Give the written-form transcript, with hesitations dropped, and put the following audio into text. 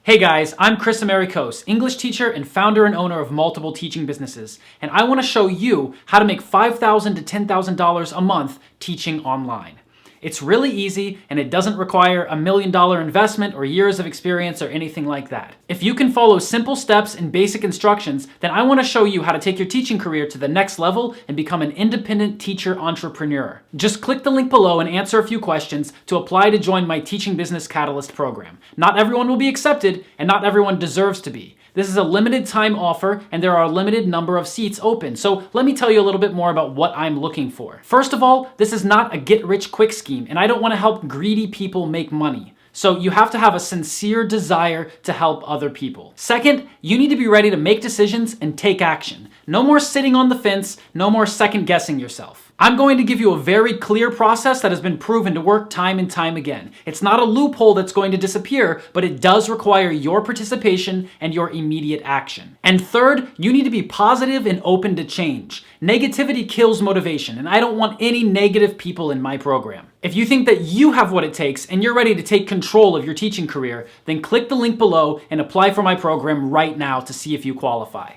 Hey guys, I'm Chris Americos, English teacher and founder and owner of multiple teaching businesses, and I want to show you how to make $5,000 to $10,000 a month teaching online. It's really easy and it doesn't require $1 million investment or years of experience or anything like that. If you can follow simple steps and basic instructions, then I want to show you how to take your teaching career to the next level and become an independent teacher entrepreneur. Just click the link below and answer a few questions to apply to join my Teaching Business Catalyst program. Not everyone will be accepted and not everyone deserves to be. This is a limited time offer and there are a limited number of seats open. So let me tell you a little bit more about what I'm looking for. First of all, this is not a get-rich-quick scheme and I don't want to help greedy people make money. So you have to have a sincere desire to help other people. Second, you need to be ready to make decisions and take action. No more sitting on the fence, no more second guessing yourself. I'm going to give you a very clear process that has been proven to work time and time again. It's not a loophole that's going to disappear, but it does require your participation and your immediate action. And third, you need to be positive and open to change. Negativity kills motivation, and I don't want any negative people in my program. If you think that you have what it takes and you're ready to take control of your teaching career, then click the link below and apply for my program right now to see if you qualify.